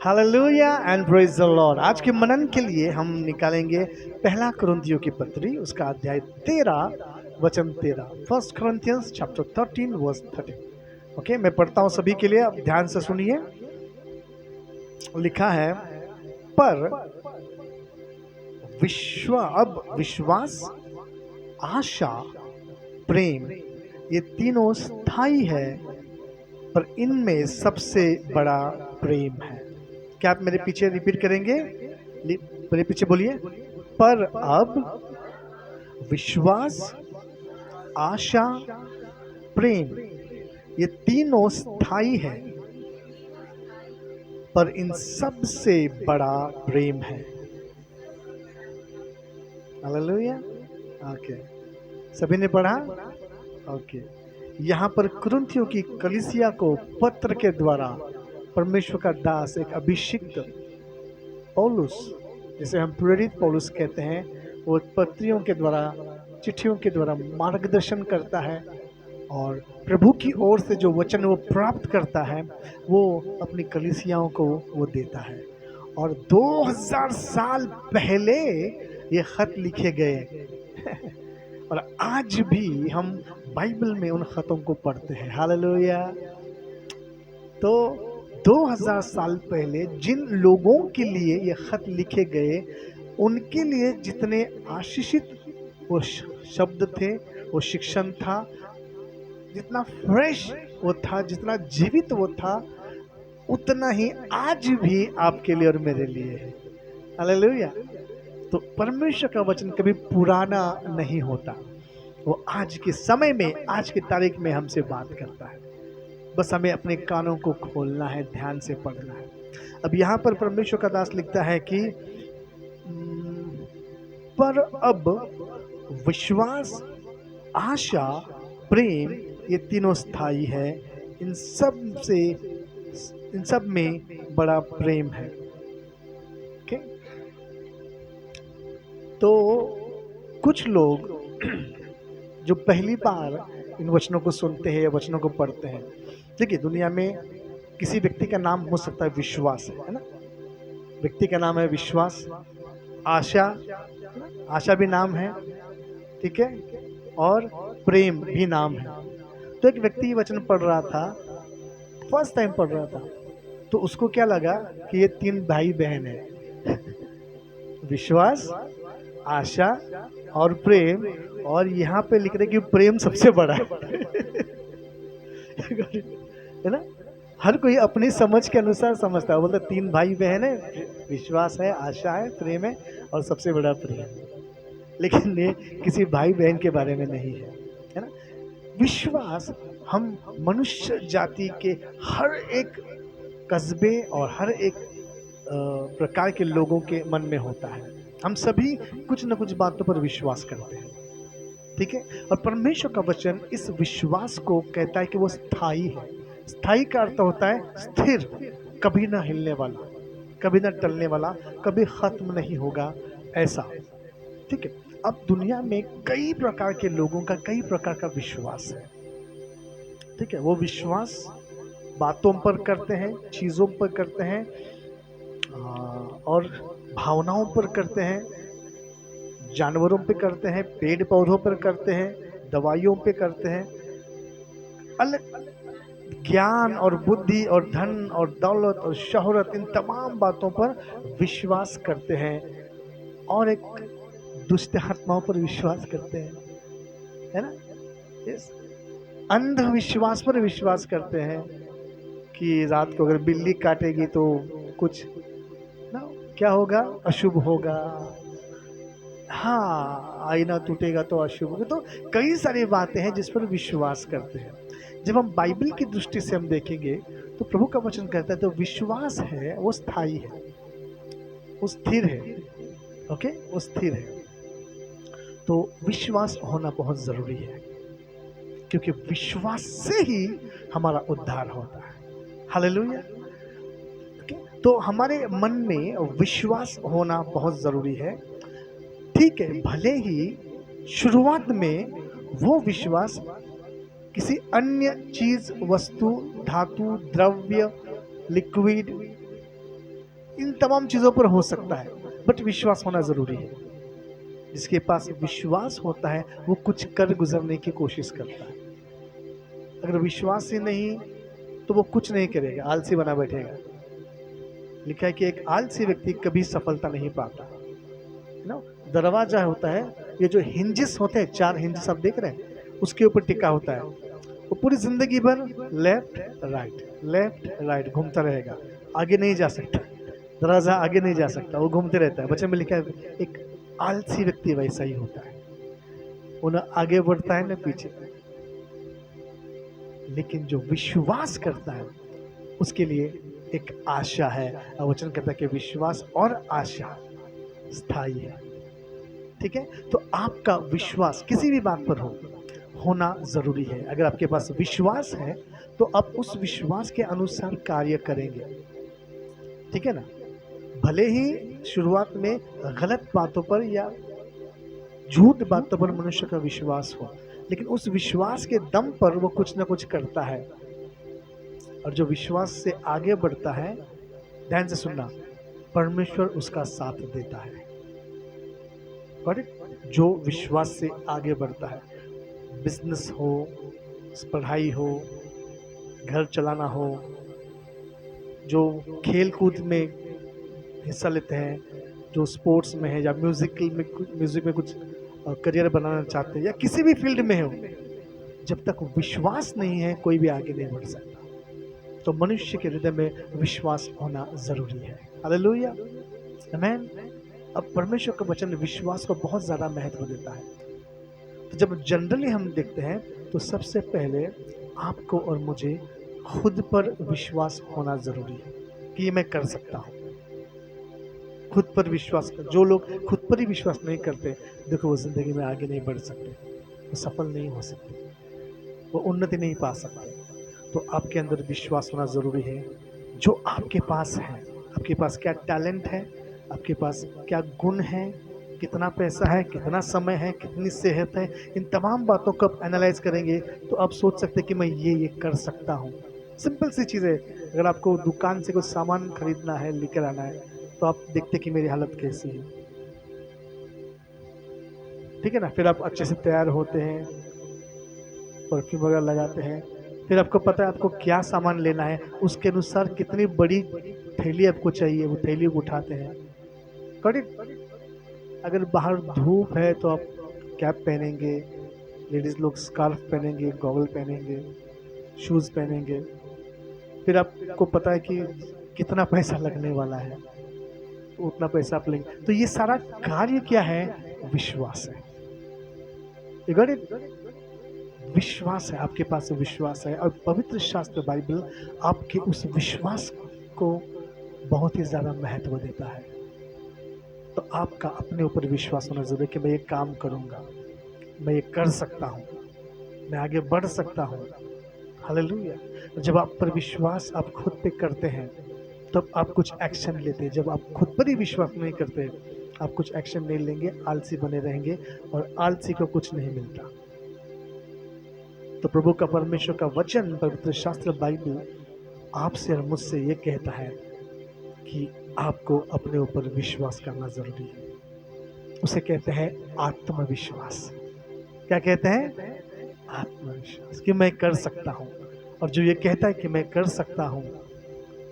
Hallelujah and praise the Lord. आज के मनन के लिए हम निकालेंगे पहला कुरिन्थियों की पत्री, उसका अध्याय 13 वचन 13। First Corinthians chapter 13 verse 13। Okay, मैं पढ़ता हूं सभी के लिए, अब ध्यान से सुनिए। लिखा है, पर विश्वास, आशा, प्रेम, ये तीनों स्थायी है, पर इनमें सबसे बड़ा प्रेम है। क्या आप मेरे पीछे रिपीट करेंगे? मेरे पीछे बोलिए। पर अब विश्वास, आशा, प्रेम, ये तीनों स्थायी है, पर इन सब से बड़ा प्रेम है। हालेलुया। ओके, सभी ने पढ़ा? ओके, यहाँ पर कुरिन्थियों की कलीसिया को पत्र के द्वारा परमेश्वर का दास, एक अभिषिक्त पौलुस, जिसे हम प्रेरित पौलुस कहते हैं, वो पत्रियों के द्वारा, चिट्ठियों के द्वारा मार्गदर्शन करता है और प्रभु की ओर से जो वचन वो प्राप्त करता है वो अपनी कलीसियाओं को वो देता है। और 2000 साल पहले ये खत लिखे गए और आज भी हम बाइबल में उन खतों को पढ़ते हैं। हालेलुया। तो 2000 साल पहले जिन लोगों के लिए ये खत लिखे गए, उनके लिए जितने आशीषित वो शब्द थे, वो शिक्षण था, जितना फ्रेश वो था, जितना जीवित वो था, उतना ही आज भी आपके लिए और मेरे लिए है। हालेलुया। तो परमेश्वर का वचन कभी पुराना नहीं होता, वो आज के समय में, आज की तारीख में हमसे बात करता है। बस हमें अपने कानों को खोलना है, ध्यान से पढ़ना है। अब यहाँ पर परमेश्वर का दास लिखता है कि पर अब विश्वास, आशा, प्रेम, ये तीनों स्थायी है, इन सब में बड़ा प्रेम है। ओके, तो कुछ लोग जो पहली बार इन वचनों को सुनते हैं या वचनों को पढ़ते हैं, देखिए दुनिया में किसी व्यक्ति का नाम हो सकता है विश्वास, है ना? व्यक्ति का नाम है विश्वास। आशा, आशा भी नाम है, ठीक है, और प्रेम भी नाम है। तो एक व्यक्ति वचन पढ़ रहा था, फर्स्ट टाइम पढ़ रहा था, तो उसको क्या लगा कि ये 3 भाई बहन है विश्वास, आशा और प्रेम, और यहाँ पे लिख रहे कि प्रेम सबसे बड़ा है है ना? हर कोई अपनी समझ के अनुसार समझता है, बोलता 3 भाई बहन है, विश्वास है, आशा है, प्रेम है, और सबसे बड़ा प्रेम। लेकिन ये किसी भाई बहन के बारे में नहीं है ना? विश्वास हम मनुष्य जाति के हर एक कस्बे और हर एक प्रकार के लोगों के मन में होता है। हम सभी कुछ न कुछ बातों पर विश्वास करते हैं, ठीक है? और परमेश्वर का वचन इस विश्वास को कहता है कि वो स्थायी है। स्थायी का अर्थ होता है स्थिर, कभी ना हिलने वाला, कभी ना टलने वाला, कभी खत्म नहीं होगा, ऐसा, ठीक है? अब दुनिया में कई प्रकार के लोगों का कई प्रकार का विश्वास है, ठीक है? वो विश्वास बातों पर करते हैं, चीज़ों पर करते हैं, और भावनाओं पर करते हैं, जानवरों पे करते हैं, पेड़ पौधों पर करते हैं, दवाइयों पे करते हैं, अलग ज्ञान और बुद्धि और धन और दौलत और शोहरत, इन तमाम बातों पर विश्वास करते हैं, और एक दुष्ट आत्माओं पर विश्वास करते हैं, है ना? यस, अंधविश्वास पर विश्वास करते हैं कि रात को अगर बिल्ली काटेगी तो कुछ ना क्या होगा, अशुभ होगा, हाँ, आईना टूटेगा तो अशुभ होगा। तो कई सारी बातें हैं जिस पर विश्वास करते हैं। जब हम बाइबल की दृष्टि से हम देखेंगे तो प्रभु का वचन कहता है तो विश्वास है वो स्थायी है, वो स्थिर है। ओके, वो स्थिर है। तो विश्वास होना बहुत जरूरी है, क्योंकि विश्वास से ही हमारा उद्धार होता है। हालेलुया। तो हमारे मन में विश्वास होना बहुत जरूरी है, ठीक है? भले ही शुरुआत में वो विश्वास किसी अन्य चीज, वस्तु, धातु, द्रव्य, लिक्विड, इन तमाम चीज़ों पर हो सकता है, बट विश्वास होना ज़रूरी है। जिसके पास विश्वास होता है वो कुछ कर गुजरने की कोशिश करता है। अगर विश्वास ही नहीं तो वो कुछ नहीं करेगा, आलसी बना बैठेगा। लिखा है कि एक आलसी व्यक्ति कभी सफलता नहीं पाता, है ना। दरवाजा होता है, ये जो हिंजेस होते हैं, 4 हिंजेस आप देख रहे हैं, उसके ऊपर टिका होता है। वो पूरी जिंदगी भर लेफ्ट राइट घूमता रहेगा, आगे नहीं जा सकता। दरवाजा आगे नहीं जा सकता, वो घूमते रहता है। बच्चे में लिखा है एक आलसी व्यक्ति वैसा ही होता है, वो न आगे बढ़ता है न पीछे। लेकिन जो विश्वास करता है उसके लिए एक आशा है, और वचन कहता है कि विश्वास और आशा स्थायी है। ठीक है, तो आपका विश्वास किसी भी बात पर होना जरूरी है। अगर आपके पास विश्वास है तो आप उस विश्वास के अनुसार कार्य करेंगे। ठीक है ना। भले ही शुरुआत में गलत बातों पर या झूठ बातों पर मनुष्य का विश्वास हो, लेकिन उस विश्वास के दम पर वो कुछ ना कुछ करता है। और जो विश्वास से आगे बढ़ता है, ध्यान से सुनना, परमेश्वर उसका साथ देता है। करेक्ट। जो विश्वास से आगे बढ़ता है, बिजनेस हो, पढ़ाई हो, घर चलाना हो, जो खेल कूद में हिस्सा लेते हैं, जो स्पोर्ट्स में है या म्यूजिक में कुछ करियर बनाना चाहते हैं या किसी भी फील्ड में हो, जब तक विश्वास नहीं है कोई भी आगे नहीं बढ़ सकता। तो मनुष्य के हृदय में विश्वास होना जरूरी है। हालेलुया, आमीन। अब परमेश्वर का वचन विश्वास को बहुत ज्यादा महत्व देता है। तो जब जनरली हम देखते हैं तो सबसे पहले आपको और मुझे खुद पर विश्वास होना जरूरी है कि ये मैं कर सकता हूँ। खुद पर विश्वास कर, जो लोग खुद पर ही विश्वास नहीं करते, देखो वो जिंदगी में आगे नहीं बढ़ सकते, वो सफल नहीं हो सकते, वो उन्नति नहीं पा सकते। तो आपके अंदर विश्वास होना जरूरी है। जो आपके पास है, आपके पास क्या टैलेंट है, आपके पास क्या गुण है, कितना पैसा है, कितना समय है, कितनी सेहत है, इन तमाम बातों को आप एनालाइज करेंगे तो आप सोच सकते हैं कि मैं ये कर सकता हूँ। सिंपल सी चीज़ है। अगर आपको दुकान से कुछ सामान खरीदना है, लेकर आना है, तो आप देखते कि मेरी हालत कैसी है। ठीक है ना। फिर आप अच्छे से तैयार होते हैं, परफ्यूम वगैरह लगाते हैं, फिर आपको पता है आपको क्या सामान लेना है, उसके अनुसार कितनी बड़ी थैली आपको चाहिए, वो थैली उठाते हैं। करेक्ट। अगर बाहर धूप है तो आप कैप पहनेंगे, लेडीज लोग स्कार्फ पहनेंगे, गॉगल पहनेंगे, शूज पहनेंगे। फिर आपको पता है कि कितना पैसा लगने वाला है, तो उतना पैसा आप लेंगे। तो ये सारा कार्य क्या है? विश्वास है। You got it? विश्वास है, आपके पास विश्वास है, और पवित्र शास्त्र बाइबल आपके उस विश्वास को बहुत ही ज्यादा महत्व देता है। तो आपका अपने ऊपर विश्वास होना जरूरी है कि मैं ये काम करूंगा, मैं ये कर सकता हूँ, मैं आगे बढ़ सकता हूँ। हालेलुया। जब आप पर विश्वास आप खुद पे करते हैं तब आप कुछ एक्शन लेते हैं। जब आप खुद पर ही विश्वास नहीं करते, आप कुछ एक्शन नहीं लेंगे, आलसी बने रहेंगे, और आलसी को कुछ नहीं मिलता। तो प्रभु का, परमेश्वर का वचन, पवित्र शास्त्र बाइबल आपसे और मुझसे ये कहता है कि आपको अपने ऊपर विश्वास करना जरूरी है। उसे कहते हैं आत्मविश्वास। क्या कहते हैं? आत्मविश्वास, कि मैं कर सकता हूँ। और जो ये कहता है कि मैं कर सकता हूँ,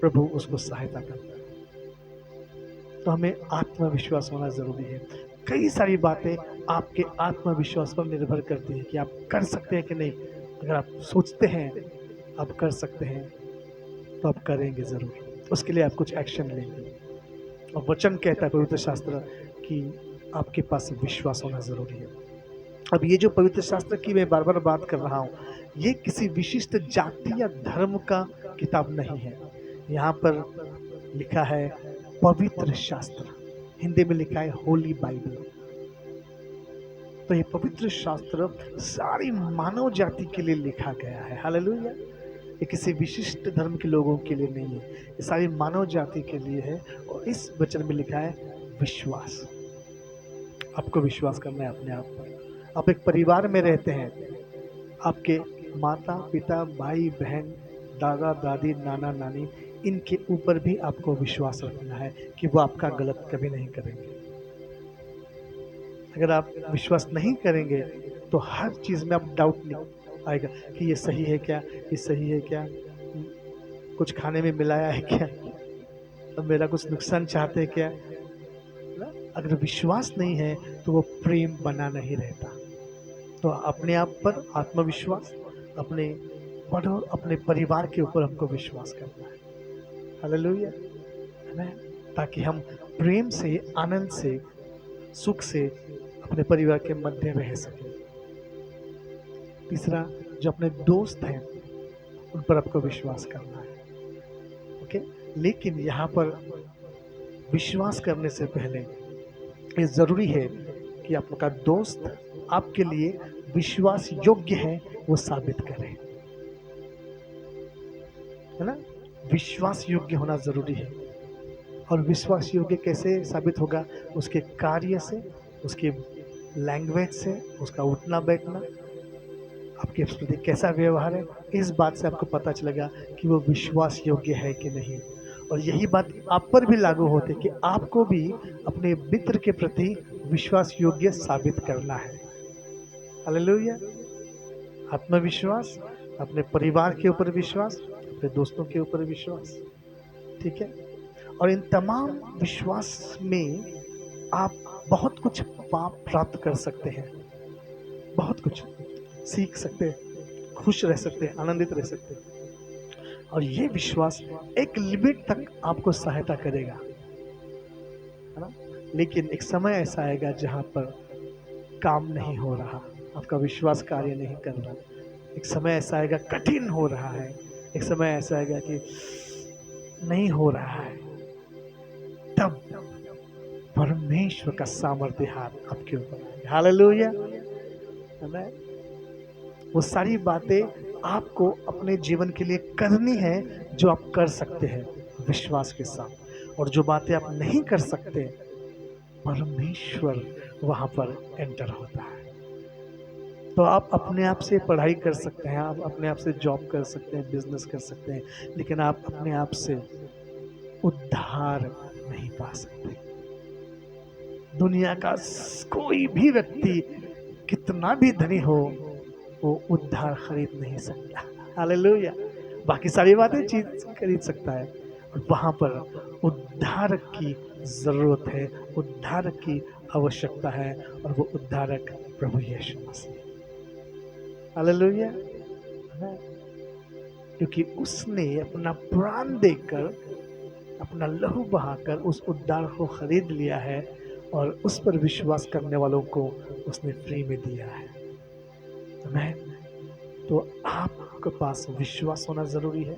प्रभु उसको सहायता करता है। तो हमें आत्मविश्वास होना जरूरी है। कई सारी बातें आपके आत्मविश्वास पर निर्भर करती है कि आप कर सकते हैं कि नहीं। अगर आप सोचते हैं आप कर सकते हैं तो आप करेंगे जरूर, उसके लिए आप कुछ एक्शन लेंगे। और वचन कहता है, पवित्र शास्त्र, कि आपके पास विश्वास होना जरूरी है। अब ये जो पवित्र शास्त्र की मैं बार बार बात कर रहा हूँ, ये किसी विशिष्ट जाति या धर्म का किताब नहीं है। यहाँ पर लिखा है पवित्र शास्त्र, हिंदी में लिखा है होली बाइबल। तो ये पवित्र शास्त्र सारी मानव जाति के लिए लिखा गया है। हालेलुया। ये किसी विशिष्ट धर्म के लोगों के लिए नहीं है, ये सारी मानव जाति के लिए है। और इस वचन में लिखा है विश्वास। आपको विश्वास करना है अपने आप पर। आप एक परिवार में रहते हैं, आपके माता पिता, भाई बहन, दादा दादी, नाना नानी, इनके ऊपर भी आपको विश्वास रखना है कि वो आपका गलत कभी नहीं करेंगे। अगर आप विश्वास नहीं करेंगे तो हर चीज़ में आप डाउट नहीं आएगा कि ये सही है क्या, ये सही है क्या, कुछ खाने में मिलाया है क्या, अब मेरा कुछ नुकसान चाहते हैं क्या, ना? अगर विश्वास नहीं है तो वो प्रेम बना नहीं रहता। तो अपने आप पर आत्मविश्वास, अपने बड़ों, अपने परिवार के ऊपर हमको विश्वास करना है। हालेलुया, है ना? ताकि हम प्रेम से, आनंद से, सुख से अपने परिवार के मध्य रह सकें। तीसरा, जो अपने दोस्त हैं उन पर आपको विश्वास करना है। ओके, लेकिन यहाँ पर विश्वास करने से पहले ये जरूरी है कि आपका दोस्त आपके लिए विश्वास योग्य है वो साबित करे, है ना? विश्वास योग्य होना जरूरी है। और विश्वास योग्य कैसे साबित होगा? उसके कार्य से, उसके लैंग्वेज से, उसका उठना बैठना, आपके प्रति कैसा व्यवहार है, इस बात से आपको पता चलेगा कि वो विश्वास योग्य है कि नहीं। और यही बात आप पर भी लागू होती है कि आपको भी अपने मित्र के प्रति विश्वास योग्य साबित करना है। हालेलुया। आत्मविश्वास, अपने परिवार के ऊपर विश्वास, अपने दोस्तों के ऊपर विश्वास, ठीक है? और इन तमाम विश्वास में आप बहुत कुछ प्राप्त कर सकते हैं, बहुत कुछ सीख सकते हैं, खुश रह सकते हैं, आनंदित रह सकते हैं। और ये विश्वास एक लिमिट तक आपको सहायता करेगा, है ना? लेकिन एक समय ऐसा आएगा जहां पर काम नहीं हो रहा, आपका विश्वास कार्य नहीं कर रहा। एक समय ऐसा आएगा कठिन हो रहा है, एक समय ऐसा आएगा कि नहीं हो रहा है, तब परमेश्वर का सामर्थ्य हाथ आपके ऊपर है। हालेलुया, है ना? वो सारी बातें आपको अपने जीवन के लिए करनी है जो आप कर सकते हैं विश्वास के साथ, और जो बातें आप नहीं कर सकते, परमेश्वर वहां पर एंटर होता है। तो आप अपने आप से पढ़ाई कर सकते हैं, आप अपने आप से जॉब कर सकते हैं, बिजनेस कर सकते हैं, लेकिन आप अपने आप से उद्धार नहीं पा सकते। दुनिया का कोई भी व्यक्ति कितना भी धनी हो, वो उद्धार खरीद नहीं सकता। हालेलुया। बाकी सारी बातें चीज खरीद सकता है, और वहां पर उद्धारक की जरूरत है, उद्धारक की आवश्यकता है, और वो उद्धारक प्रभु यीशु मसीह। हालेलुया। क्योंकि उसने अपना प्राण देकर, अपना लहू बहाकर उस उद्धार को खरीद लिया है, और उस पर विश्वास करने वालों को उसने फ्री में दिया है। आमीन। तो आपके पास विश्वास होना जरूरी है,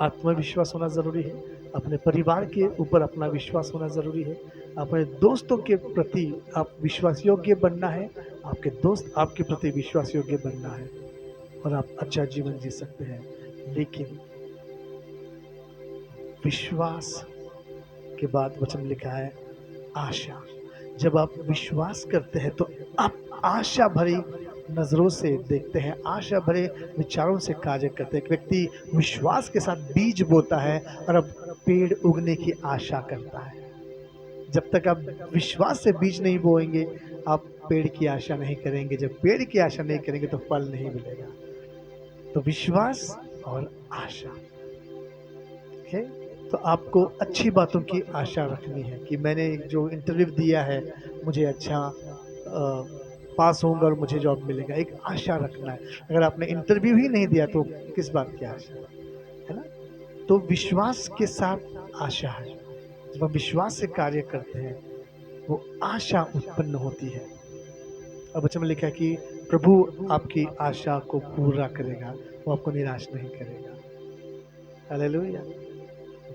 आत्मविश्वास होना जरूरी है, अपने परिवार के ऊपर अपना विश्वास होना जरूरी है, अपने दोस्तों के प्रति आप विश्वास योग्य बनना है, आपके दोस्त आपके प्रति विश्वास योग्य बनना है, और आप अच्छा जीवन जी सकते हैं। लेकिन विश्वास के बाद वचन लिखा है आशा। जब आप विश्वास करते हैं तो आप आशा भरी नजरों से देखते हैं, आशा भरे विचारों से कार्य करते हैं। एक व्यक्ति विश्वास के साथ बीज बोता है और अब पेड़ उगने की आशा करता है। जब तक आप विश्वास से बीज नहीं बोएंगे, आप पेड़ की आशा नहीं करेंगे। जब पेड़ की आशा नहीं करेंगे तो फल नहीं मिलेगा। तो विश्वास और आशा, ठीक है? तो आपको अच्छी बातों की आशा रखनी है कि मैंने जो इंटरव्यू दिया है, मुझे अच्छा पास होऊंगा और मुझे जॉब मिलेगा, एक आशा रखना है। अगर आपने इंटरव्यू ही नहीं दिया तो किस बात की आशा, है ना? तो विश्वास के साथ आशा है। जब हम विश्वास से कार्य करते हैं, वो आशा उत्पन्न होती है। अब वचन में लिखा है कि प्रभु आपकी आशा को पूरा करेगा, वो आपको निराश नहीं करेगा। हालेलुया।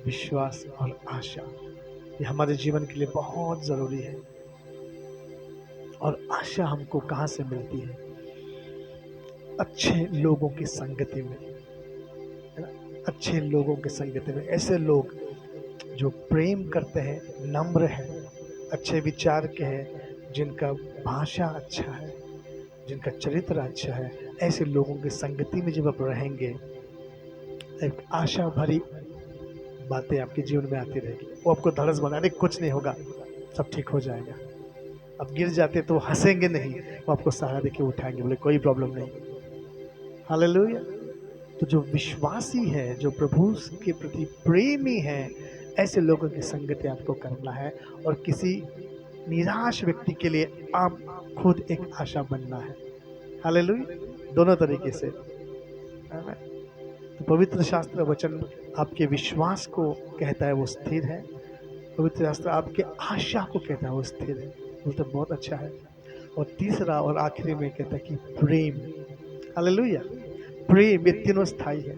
विश्वास और आशा ये हमारे जीवन के लिए बहुत जरूरी है। और आशा हमको कहाँ से मिलती है? अच्छे लोगों की संगति में, है ना? अच्छे लोगों की संगति में, ऐसे लोग जो प्रेम करते हैं, नम्र हैं, अच्छे विचार के हैं, जिनका भाषा अच्छा है, जिनका चरित्र अच्छा है, ऐसे लोगों की संगति में जब आप रहेंगे, एक आशा भरी बातें आपके जीवन में आती रहेगी, वो आपको धड़स बनाने, कुछ नहीं होगा, सब ठीक हो जाएगा। अब गिर जाते तो हंसेंगे नहीं, वो आपको सहारा देके उठाएंगे, बोले कोई प्रॉब्लम नहीं। हालेलुया। तो जो विश्वासी है, जो प्रभु के प्रति प्रेमी है, ऐसे लोगों की संगति आपको करना है। और किसी निराश व्यक्ति के लिए आप खुद एक आशा बनना है। हालेलुया। दोनों तरीके से, तो पवित्र शास्त्र वचन आपके विश्वास को कहता है वो स्थिर है, पवित्र शास्त्र आपके आशा को कहता है वो स्थिर है। वो तो बहुत अच्छा है। और तीसरा और आखिरी में कहता है कि प्रेम, हालेलुया, प्रेम, ये तीनों स्थायी है।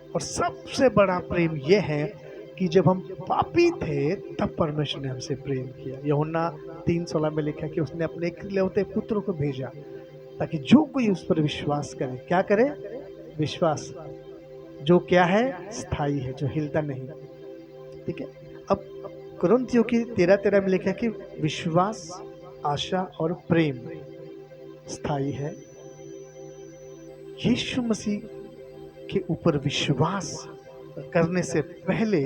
और सबसे बड़ा प्रेम यह है कि जब हम पापी थे तब परमेश्वर ने हमसे प्रेम किया। यूहन्ना 3:16 में लिखा कि उसने अपने इकलौते पुत्र को भेजा ताकि जो कोई उस पर विश्वास करे, क्या करे? विश्वास, जो क्या है? स्थायी है, जो हिलता नहीं। ठीक है। अब कुरिन्थियों की 13:13 में लिखा कि विश्वास, आशा और प्रेम स्थायी है। यीशु मसीह के ऊपर विश्वास करने से पहले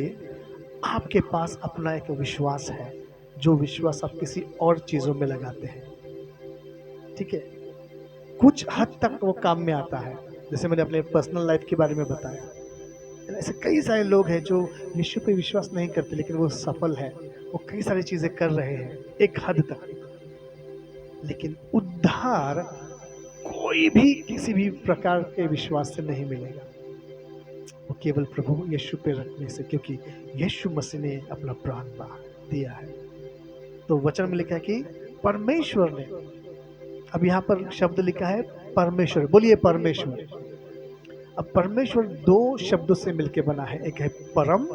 आपके पास अपना एक विश्वास है, जो विश्वास आप किसी और चीजों में लगाते हैं। ठीक है, कुछ हद तक वो काम में आता है। जैसे मैंने अपने पर्सनल लाइफ के बारे में बताया, ऐसे कई सारे लोग हैं जो यीशु पे विश्वास नहीं करते, लेकिन वो सफल है, वो कई सारी चीजें कर रहे हैं एक हद तक। लेकिन उद्धार कोई भी किसी भी प्रकार के विश्वास से नहीं मिलेगा, वो केवल प्रभु यीशु पे रखने से, क्योंकि यीशु मसीह ने अपना प्राण दिया है। तो वचन में लिखा है कि परमेश्वर ने, अब यहाँ पर शब्द लिखा है परमेश्वर, बोलिए परमेश्वर। अब परमेश्वर दो शब्दों से मिलकर बना है, एक है परम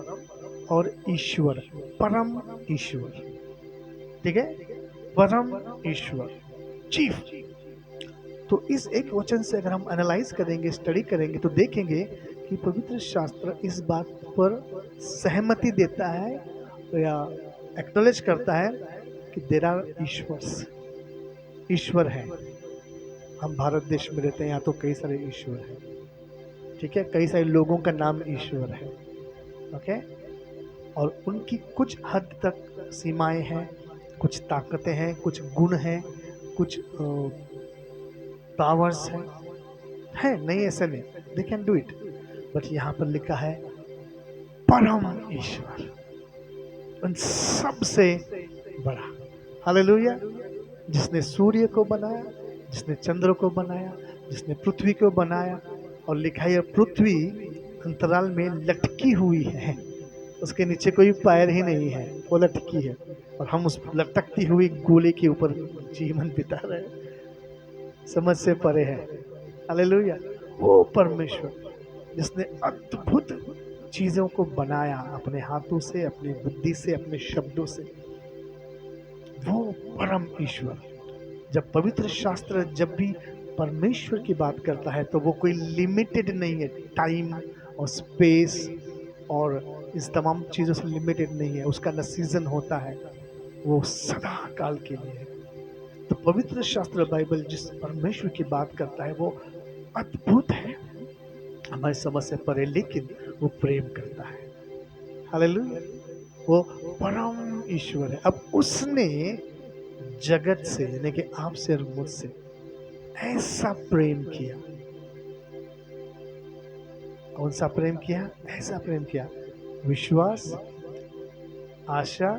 और ईश्वर। परम ईश्वर, ठीक है, परम ईश्वर, चीफ। तो इस एक वचन से अगर हम एनालाइज करेंगे, स्टडी करेंगे, तो देखेंगे कि पवित्र शास्त्र इस बात पर सहमति देता है या एक्नॉलेज करता है कि देयर आर ईश्वर्स, ईश्वर है। हम भारत देश में रहते हैं, यहाँ तो कई सारे ईश्वर हैं। ठीक है, कई सारे लोगों का नाम ईश्वर है। ओके, और उनकी कुछ हद तक सीमाएं हैं, कुछ ताकतें हैं, कुछ गुण हैं, कुछ पावर्स है नहीं ऐसे नहीं, they can do it. But यहाँ पर लिखा है परम ईश्वर, उन सबसे बड़ा। हालेलुया। जिसने सूर्य को बनाया, जिसने चंद्र को बनाया, जिसने पृथ्वी को बनाया, और लिखा है पृथ्वी अंतराल में लटकी हुई है, उसके नीचे कोई पैर ही नहीं है, वो लटकी है, और हम उस लटकती हुई गोले के ऊपर जीवन बिता रहे हैं, समझ से परे है। हालेलुया। वो परमेश्वर जिसने अद्भुत चीजों को बनाया अपने हाथों से, अपनी बुद्धि से, अपने शब्दों से, वो परम ईश्वर। जब पवित्र शास्त्र जब भी परमेश्वर की बात करता है तो वो कोई लिमिटेड नहीं है, टाइम और स्पेस और इस तमाम चीज़ों से लिमिटेड नहीं है, उसका न सीजन होता है, वो सदा काल के लिए है। तो पवित्र शास्त्र बाइबल जिस परमेश्वर की बात करता है वो अद्भुत है, हमारी समझ से परे, लेकिन वो प्रेम करता है। हालेलुया। वो परम ईश्वर है। अब उसने जगत से, यानी कि आपसे और मुझसे ऐसा प्रेम किया। कौन सा प्रेम किया? ऐसा प्रेम किया। विश्वास, आशा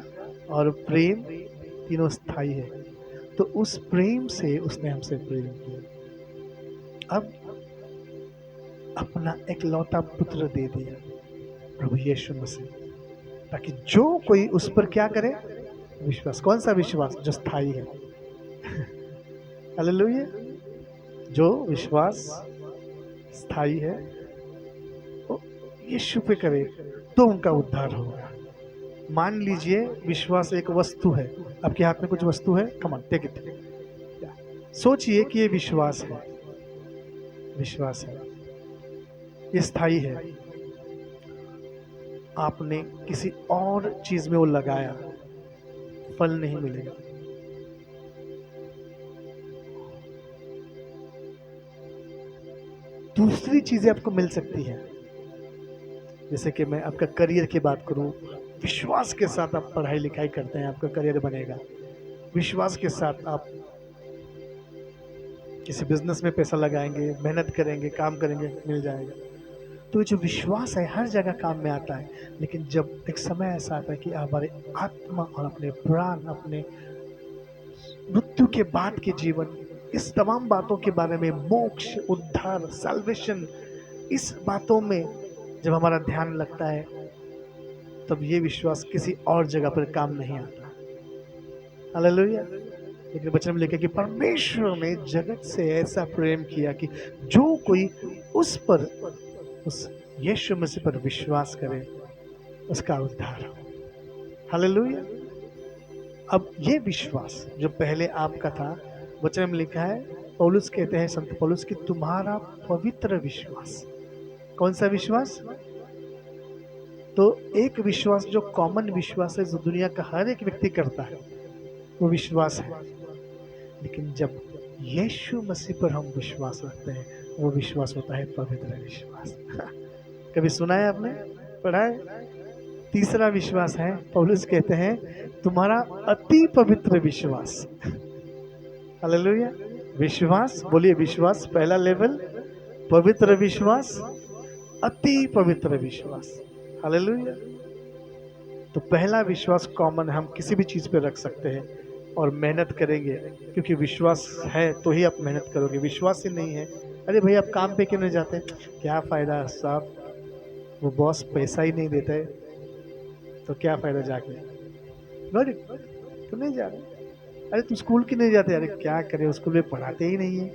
और प्रेम तीनों स्थायी है। तो उस प्रेम से उसने हमसे प्रेम किया। अब अपना एकलौता पुत्र दे दिया, प्रभु यीशु मसीह, ताकि जो कोई उस पर क्या करे? विश्वास। कौन सा विश्वास? जो स्थायी है। हालेलुया। जो विश्वास स्थायी है वो यीशु पे करे तो उनका उद्धार होगा। मान लीजिए विश्वास एक वस्तु है, आपके हाथ में कुछ वस्तु है, कम ऑन टेक इट। सोचिए कि ये विश्वास है, विश्वास है, ये स्थायी है। आपने किसी और चीज में वो लगाया, फल नहीं मिलेगा। दूसरी चीजें आपको मिल सकती है, जैसे कि मैं आपका करियर की बात करूं, विश्वास के साथ आप पढ़ाई लिखाई करते हैं, आपका करियर बनेगा। विश्वास के साथ आप किसी बिजनेस में पैसा लगाएंगे, मेहनत करेंगे, काम करेंगे, मिल जाएगा। तो ये जो विश्वास है हर जगह काम में आता है, लेकिन जब एक समय ऐसा आता है कि हमारे आत्मा और अपने प्राण, अपने मृत्यु के बाद के जीवन, इस तमाम बातों के बारे में, मोक्ष, उद्धार, सल्वेशन, इस बातों में जब हमारा ध्यान लगता है, तब ये विश्वास किसी और जगह पर काम नहीं आता। हालेलुया। लेकिन वचन में लिखा कि परमेश्वर ने जगत से ऐसा प्रेम किया कि जो कोई उस पर, उस यीशु मसीह पर विश्वास करे, उसका उद्धार हो। हालेलुया। अब ये विश्वास जो पहले आपका था, वचन में लिखा है, पौलुस कहते हैं, संत पौलुस, कि तुम्हारा पवित्र विश्वास। कौन सा विश्वास? तो एक विश्वास जो कॉमन विश्वास है, जो दुनिया का हर एक व्यक्ति करता है, वो विश्वास है। लेकिन जब यीशु मसीह पर हम विश्वास रखते हैं, वो विश्वास होता है पवित्र विश्वास। कभी सुना है आपने, पढ़ा है? तीसरा विश्वास है, पौलुस कहते हैं, तुम्हारा अति पवित्र विश्वास। हालेलुया। विश्वास, बोलिए विश्वास, पहला लेवल पवित्र विश्वास, अति पवित्र विश्वास। हालेलुया। तो पहला विश्वास कॉमन, हम किसी भी चीज पे रख सकते हैं और मेहनत करेंगे, क्योंकि विश्वास है तो ही आप मेहनत करोगे। विश्वास ही नहीं है, अरे भाई आप काम पे क्यों नहीं जाते? क्या फायदा साहब, वो बॉस पैसा ही नहीं देता है, तो क्या फायदा जाके? Got it? तो नहीं जा रहे। अरे तुम स्कूल क्यों नहीं जाते? अरे क्या करे, स्कूल में पढ़ाते ही नहीं है।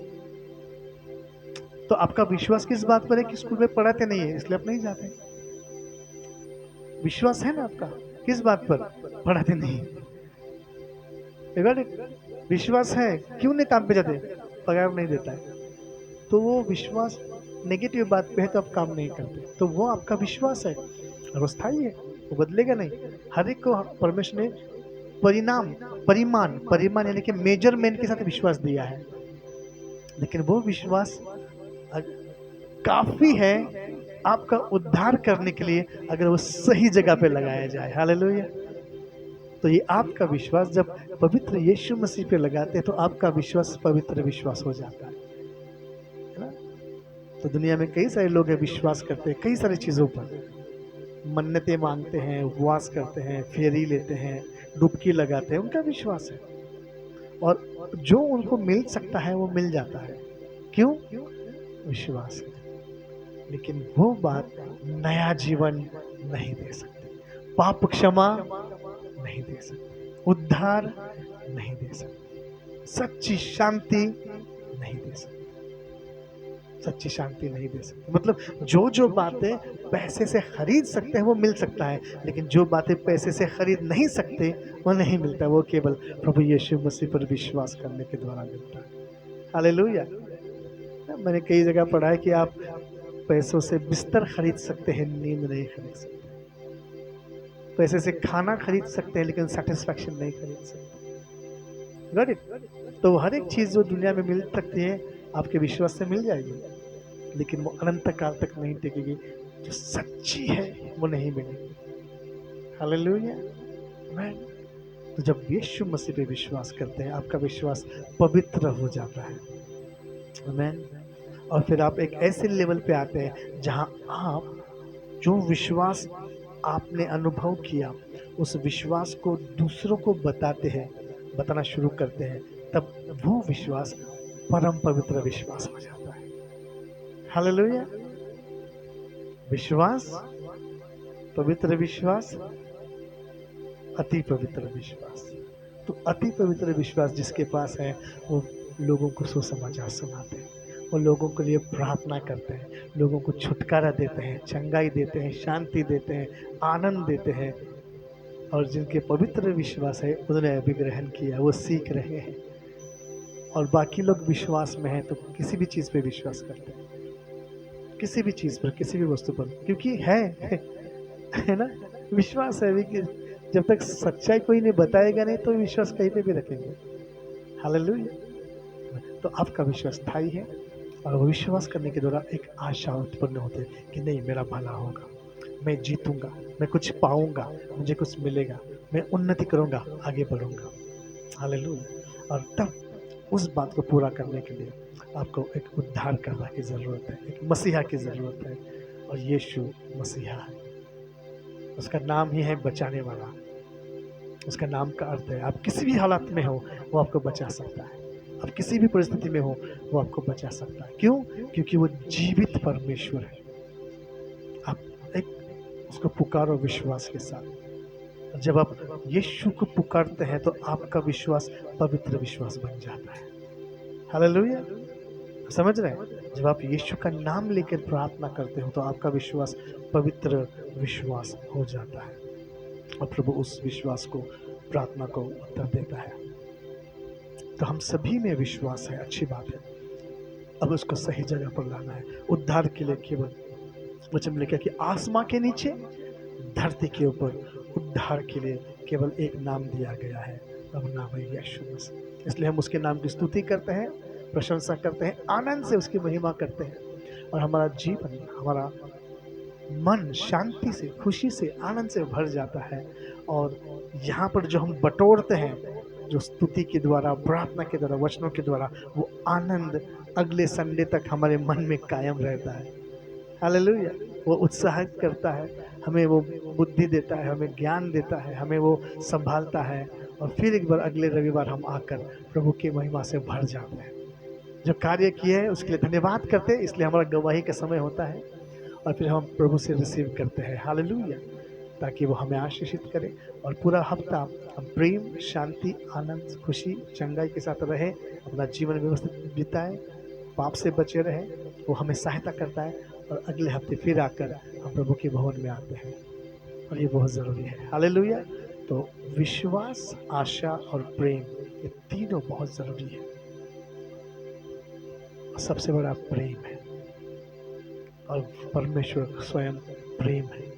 तो आपका विश्वास किस बात पर है? कि स्कूल में पढ़ाते नहीं है, इसलिए आप नहीं जाते। विश्वास है ना आपका, किस बात पर? पढ़ाते नहीं। विश्वास है, क्यों नहीं काम पे जाते? पगार नहीं देता है। तो वो विश्वास नेगेटिव बात पे है, तो आप काम नहीं करते, तो वो आपका विश्वास है और वो स्थायी है, वो बदलेगा नहीं। हर एक को परमेश्वर ने परिणाम, परिमाण यानी कि मेजरमेंट के साथ विश्वास दिया है, लेकिन वो विश्वास काफी है आपका उद्धार करने के लिए, अगर वो सही जगह पे लगाया जाए। हालेलुया। तो ये आपका विश्वास जब पवित्र यीशु मसीह पे लगाते हैं, तो आपका विश्वास पवित्र विश्वास हो जाता है ना? तो दुनिया में कई सारे लोग हैं, विश्वास करते हैं कई सारी चीजों पर, मन्नतें मांगते हैं, उपवास करते हैं, फेरी लेते हैं, डुबकी लगाते हैं, उनका विश्वास है। और जो उनको मिल सकता है वो मिल जाता है। क्यों? विश्वास है। लेकिन वो बात नया जीवन नहीं दे सकती, पाप क्षमा नहीं दे सकती, उद्धार नहीं दे सकती, सच्ची शांति नहीं दे सकती, सच्ची शांति नहीं दे सकती। मतलब जो जो बातें पैसे से खरीद सकते हैं वो मिल सकता है, लेकिन जो बातें पैसे से खरीद नहीं सकते वो नहीं मिलता, वो केवल प्रभु यीशु मसीह पर विश्वास करने के द्वारा मिलता है। हालेलुया। मैंने कई जगह पढ़ा है कि आप पैसों से बिस्तर खरीद सकते हैं, नींद नहीं खरीद सकते। पैसे से खाना खरीद सकते हैं, लेकिन सेटिस्फैक्शन नहीं खरीद सकते। Got it? तो हर एक चीज जो दुनिया में मिल सकती है, आपके विश्वास से मिल जाएगी, लेकिन वो अनंत काल तक नहीं टिकेगी। जो सच्ची है वो नहीं मिलेगी। हालेलुया। आमीन। तो जब यीशु मसीह पे विश्वास करते हैं, आपका विश्वास पवित्र हो जाता है। आमीन। और फिर आप एक ऐसे लेवल पे आते हैं जहां आप जो विश्वास आपने अनुभव किया, उस विश्वास को दूसरों को बताते हैं, बताना शुरू करते हैं, तब वो विश्वास परम पवित्र विश्वास हो जाता है। हालेलुया। विश्वास, पवित्र विश्वास, अति पवित्र विश्वास। तो अति पवित्र विश्वास जिसके पास है, वो लोगों को सुसमाचार सुनाते हैं, वो लोगों के लिए प्रार्थना करते हैं, लोगों को छुटकारा देते हैं, चंगाई देते हैं, शांति देते हैं, आनंद देते हैं। और जिनके पवित्र विश्वास है, उन्होंने अभी ग्रहण किया, वो सीख रहे हैं। और बाकी लोग विश्वास में हैं, तो किसी भी चीज़ पे विश्वास करते हैं, किसी भी चीज़ पर, किसी भी वस्तु पर, क्योंकि है ना, विश्वास है। कि जब तक सच्चाई कोई नहीं बताएगा नहीं, तो विश्वास कहीं पे भी रखेंगे। हालेलुया। तो आपका विश्वास स्थायी है, और वो विश्वास करने के द्वारा एक आशा उत्पन्न होती है कि नहीं, मेरा भला होगा, मैं जीतूंगा, मैं कुछ पाऊंगा, मुझे कुछ मिलेगा, मैं उन्नति करूंगा, आगे बढ़ूंगा। हालेलुया। और तब उस बात को पूरा करने के लिए आपको एक उद्धारकर्ता की ज़रूरत है, एक मसीहा की ज़रूरत है, और यीशु मसीहा है। उसका नाम ही है बचाने वाला। उसका नाम का अर्थ है आप किसी भी हालात में हो वो आपको बचा सकता है, आप किसी भी परिस्थिति में हो वो आपको बचा सकता है। क्यों? क्योंकि वो जीवित परमेश्वर है। आप एक उसको पुकारो विश्वास के साथ। जब आप यीशु को पुकारते हैं तो आपका विश्वास पवित्र विश्वास बन जाता है। हालेलुया। समझ रहे हैं? जब आप यीशु का नाम लेकर प्रार्थना करते हो तो आपका विश्वास पवित्र विश्वास हो जाता है, और प्रभु उस विश्वास को, प्रार्थना को उत्तर देता है। तो हम सभी में विश्वास है, अच्छी बात है। अब उसको सही जगह पर लाना है। उद्धार के लिए केवल वचन में लिखा कि आसमां के नीचे, धरती के ऊपर उद्धार के लिए केवल एक नाम दिया गया है, अब नाम है यीशु मसीह। इसलिए हम उसके नाम की स्तुति करते हैं, प्रशंसा करते हैं, आनंद से उसकी महिमा करते हैं, और हमारा जीवन, हमारा मन शांति से, खुशी से, आनंद से भर जाता है। और यहाँ पर जो हम बटोरते हैं, जो स्तुति के द्वारा, प्रार्थना के द्वारा, वचनों के द्वारा, वो आनंद अगले संडे तक हमारे मन में कायम रहता है। हालेलुया। वो उत्साहित करता है, हमें वो बुद्धि देता है, हमें ज्ञान देता है, हमें वो संभालता है, और फिर एक बार अगले रविवार हम आकर प्रभु की महिमा से भर जाते हैं। जो कार्य किए हैं उसके लिए धन्यवाद करते हैं, इसलिए हमारा गवाही का समय होता है, और फिर हम प्रभु से रिसीव करते हैं। हालेलुया। ताकि वो हमें आशीषित करे, और पूरा हफ्ता हम प्रेम, शांति, आनंद, खुशी, चंगाई के साथ रहे, अपना जीवन व्यवस्थित बिताएं, पाप से बचे रहे। वो हमें सहायता करता है, और अगले हफ्ते फिर आकर हम प्रभु के भवन में आते हैं, और ये बहुत ज़रूरी है। हालेलुया। तो विश्वास, आशा और प्रेम, ये तीनों बहुत ज़रूरी है। सबसे बड़ा प्रेम है, और परमेश्वर स्वयं प्रेम है।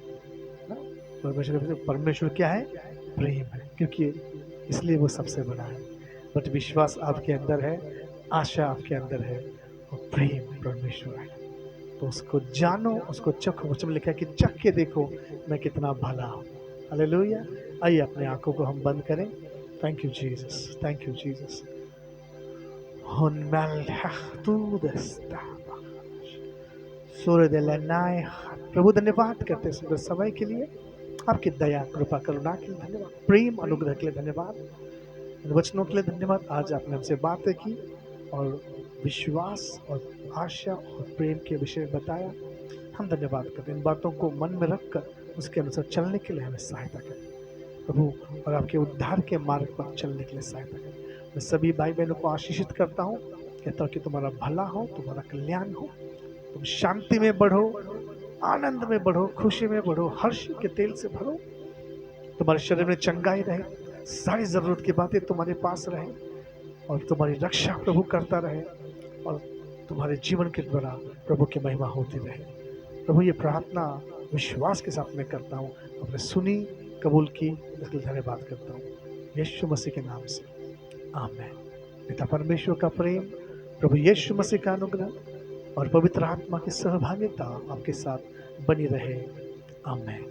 परमेश्वर क्या है? प्रेम है, क्योंकि इसलिए वो सबसे बड़ा है। बट विश्वास आपके अंदर है, आशा आपके अंदर है, और प्रेम परमेश्वर है। तो उसको जानो, उसको चखो। उसमें लिखा है कि चख के देखो मैं कितना भला हूँ। हालेलुया। आइए अपने आंखों को हम बंद करें। Thank you Jesus, thank you Jesus. प्रभु धन्यवाद करते हैं सुंदर समय के लिए, आपकी दया, कृपा, करुणा के लिए धन्यवाद, प्रेम, अनुग्रह के लिए धन्यवाद, वचनों के लिए धन्यवाद। आज आपने हमसे बातें की और विश्वास और आशा और प्रेम के विषय में बताया। हम धन्यवाद करते हैं। इन बातों को मन में रखकर उसके अनुसार चलने के लिए हमें सहायता करें प्रभु, और आपके उद्धार के मार्ग पर चलने के लिए सहायता करें। मैं सभी भाई बहनों को आशीषित करता हूँ, कहता हूँ कि तुम्हारा भला हो, तुम्हारा कल्याण हो, तुम शांति में बढ़ो, आनंद में बढ़ो, खुशी में बढ़ो, हर्ष के तेल से भरो, तुम्हारे शरीर में चंगाई रहे, सारी जरूरत की बातें तुम्हारे पास रहे, और तुम्हारी रक्षा प्रभु करता रहे, और तुम्हारे जीवन के द्वारा प्रभु की महिमा होती रहे। प्रभु ये प्रार्थना विश्वास के साथ मैं करता हूँ, आपने सुनी, कबूल की, इसके लिए धन्यवाद करता हूँ यीशु मसीह के नाम से, आमीन। पिता परमेश्वर का प्रेम, प्रभु यीशु मसीह का अनुग्रह और पवित्र आत्मा की सहभागिता आपके साथ बनी रहे, आमीन।